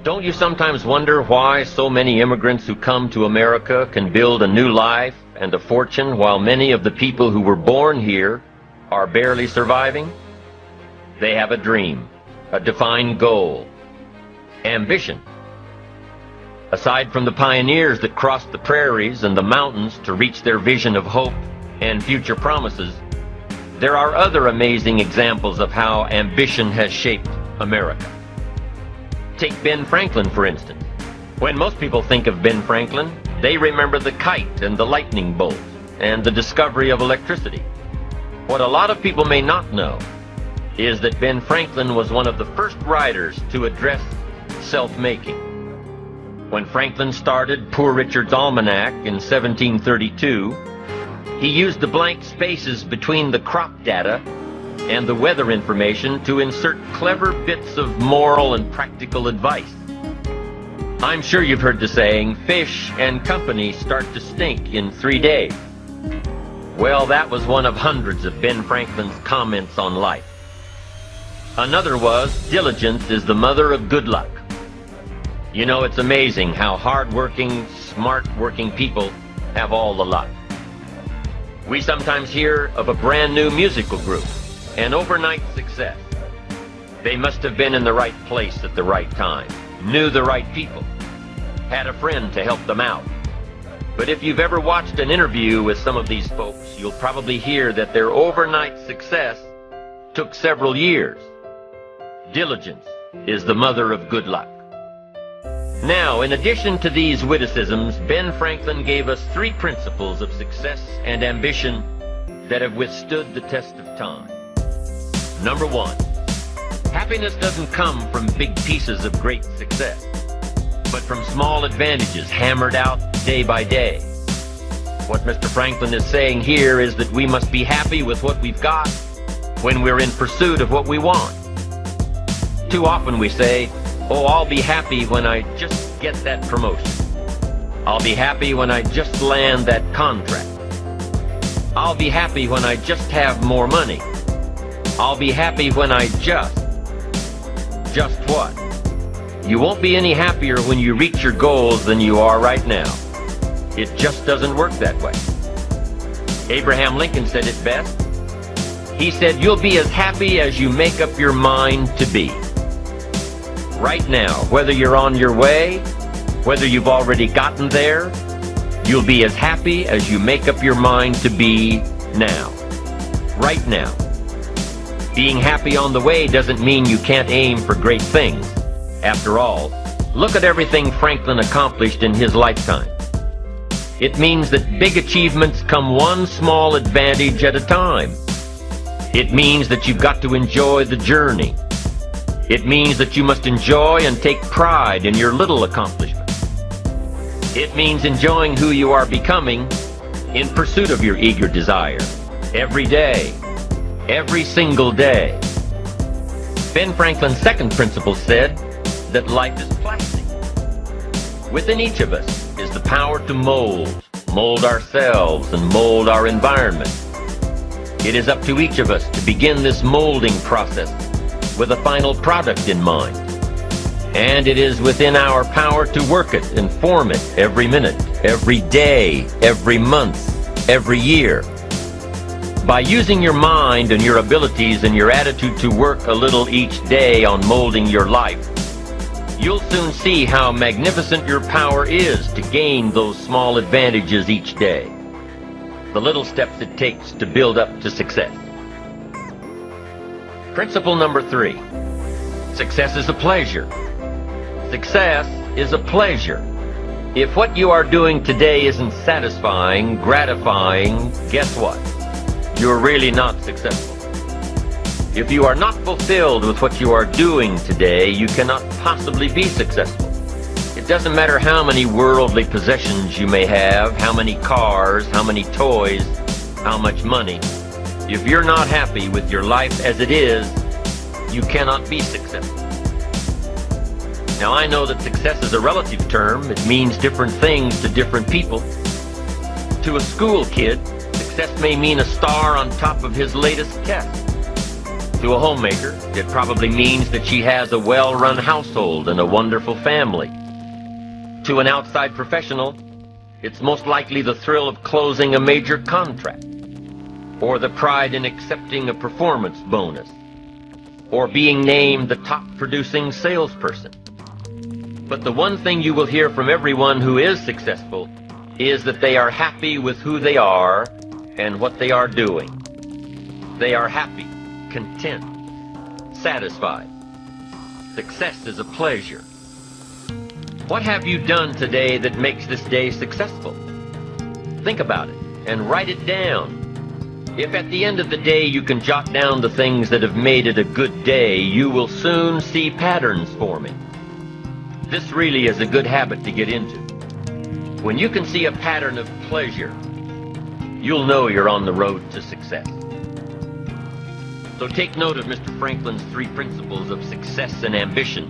Don't you sometimes wonder why so many immigrants who come to America can build a new life and a fortune while many of the people who were born here are barely surviving? They have a dream, a defined goal, ambition. Aside from the pioneers that crossed the prairies and the mountains to reach their vision of hope and future promises, there are other amazing examples of how ambition has shaped America. Take Ben Franklin, for instance. When most people think of Ben Franklin, they remember the kite and the lightning bolt and the discovery of electricity. What a lot of people may not know is that Ben Franklin was one of the first writers to address self-making. When Franklin started Poor Richard's Almanac in 1732, he used the blank spaces between the crop data and the weather information to insert clever bits of moral and practical advice. I'm sure you've heard the saying, fish and company start to stink in 3 days. Well, that was one of hundreds of Ben Franklin's comments on life. Another was, diligence is the mother of good luck. You know, it's amazing how hard-working, smart-working people have all the luck. We sometimes hear of a brand new musical group, an overnight success. They must have been in the right place at the right time, knew the right people, had a friend to help them out. But if you've ever watched an interview with some of these folks, you'll probably hear that their overnight success took several years. Diligence is the mother of good luck. Now, in addition to these witticisms, Ben Franklin gave us 3 principles of success and ambition that have withstood the test of time. Number 1, happiness doesn't come from big pieces of great success, but from small advantages hammered out day by day. What Mr. Franklin is saying here is that we must be happy with what we've got when we're in pursuit of what we want. Too often we say, oh, I'll be happy when I just get that promotion. I'll be happy when I just land that contract. I'll be happy when I just have more money. I'll be happy when I just what? You won't be any happier when you reach your goals than you are right now. It just doesn't work that way. Abraham Lincoln said it best. He said, you'll be as happy as you make up your mind to be. Right now, whether you're on your way, whether you've already gotten there, you'll be as happy as you make up your mind to be now. Right now. Being happy on the way doesn't mean you can't aim for great things. After all, look at everything Franklin accomplished in his lifetime. It means that big achievements come one small advantage at a time. It means that you've got to enjoy the journey. It means that you must enjoy and take pride in your little accomplishments. It means enjoying who you are becoming in pursuit of your eager desire, every day, every single day. Ben Franklin's second principle said that life is plastic. Within each of us is the power to mold ourselves and mold our environment. It is up to each of us to begin this molding process with a final product in mind. And it is within our power to work it and form it every minute, every day, every month, every year. By using your mind and your abilities and your attitude to work a little each day on molding your life, you'll soon see how magnificent your power is to gain those small advantages each day. The little steps it takes to build up to success. Principle number 3. Success is a pleasure. Success is a pleasure. If what you are doing today isn't satisfying, gratifying, guess what? You're really not successful. If you are not fulfilled with what you are doing today, you cannot possibly be successful. It doesn't matter how many worldly possessions you may have, how many cars, how many toys, how much money. If you're not happy with your life as it is, you cannot be successful. Now, I know that success is a relative term. It means different things to different people. To a school kid, success may mean a star on top of his latest test. To a homemaker, it probably means that she has a well-run household and a wonderful family. To an outside professional, it's most likely the thrill of closing a major contract, or the pride in accepting a performance bonus, or being named the top producing salesperson. But the one thing you will hear from everyone who is successful is that they are happy with who they are and what they are doing. They are happy, content, satisfied. Success is a pleasure. What have you done today that makes this day successful? Think about it and write it down. If at the end of the day you can jot down the things that have made it a good day, you will soon see patterns forming. This really is a good habit to get into. When you can see a pattern of pleasure, you'll know you're on the road to success. So take note of Mr. Franklin's 3 principles of success and ambition.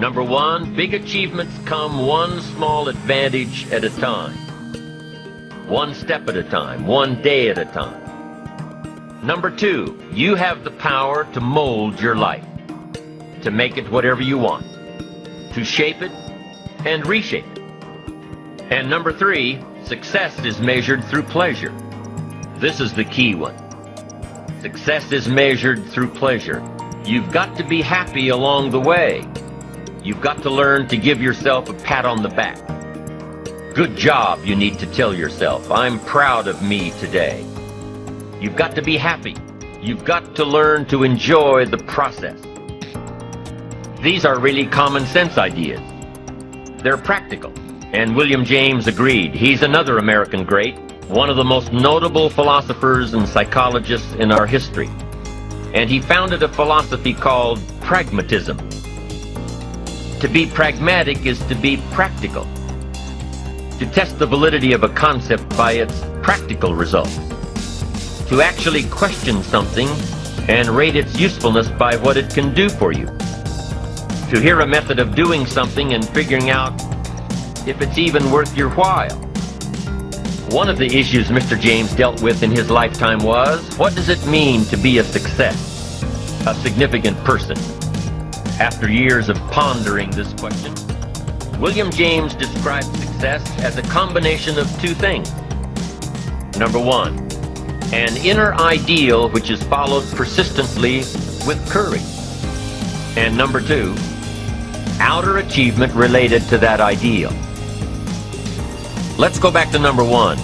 Number 1, big achievements come one small advantage at a time. One step at a time, one day at a time. Number 2, you have the power to mold your life, to make it whatever you want, to shape it and reshape it. And number 3, success is measured through pleasure. This is the key one. Success is measured through pleasure. You've got to be happy along the way. You've got to learn to give yourself a pat on the back. Good job, you need to tell yourself. I'm proud of me today. You've got to be happy. You've got to learn to enjoy the process. These are really common sense ideas. They're practical. And William James agreed. He's another American great, one of the most notable philosophers and psychologists in our history. And he founded a philosophy called pragmatism. To be pragmatic is to be practical, to test the validity of a concept by its practical results, to actually question something and rate its usefulness by what it can do for you, to hear a method of doing something and figuring out if it's even worth your while. One of the issues Mr. James dealt with in his lifetime was, what does it mean to be a success, a significant person? After years of pondering this question, William James described success as a combination of 2 things. Number 1, an inner ideal which is followed persistently with courage. And number 2, outer achievement related to that ideal. Let's go back to number 1,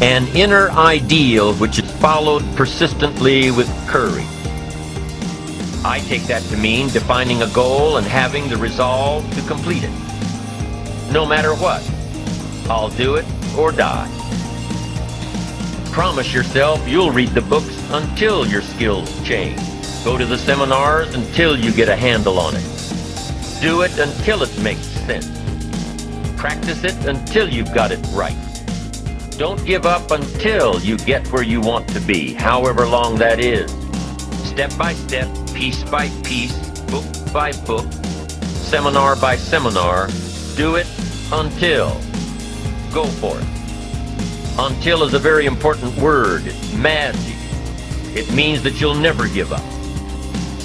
an inner ideal which is followed persistently with courage. I take that to mean defining a goal and having the resolve to complete it. No matter what, I'll do it or die. Promise yourself you'll read the books until your skills change. Go to the seminars until you get a handle on it. Do it until it makes sense. Practice it until you've got it right. Don't give up until you get where you want to be, however long that is. Step by step, piece by piece, book by book, seminar by seminar, do it until. Go for it. Until is a very important word. It's magic. It means that you'll never give up.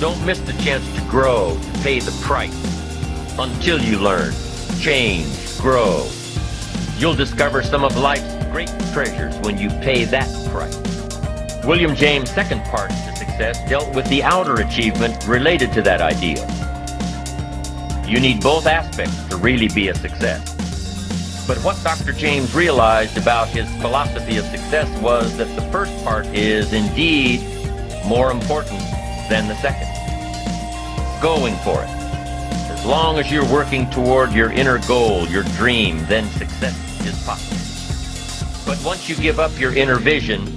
Don't miss the chance to grow, to pay the price. Until you learn, change, grow. You'll discover some of life's great treasures when you pay that price. William James' second part to success dealt with the outer achievement related to that ideal. You need both aspects to really be a success. But what Dr. James realized about his philosophy of success was that the first part is indeed more important than the second. Going for it. As long as you're working toward your inner goal, your dream, then success is possible. But once you give up your inner vision,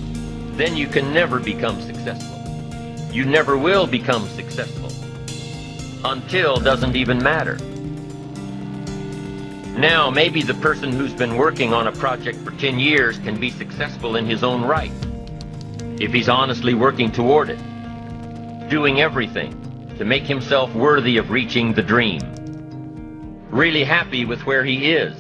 then you can never become successful. You never will become successful. Until doesn't even matter. Now, maybe the person who's been working on a project for 10 years can be successful in his own right, if he's honestly working toward it, doing everything to make himself worthy of reaching the dream, really happy with where he is,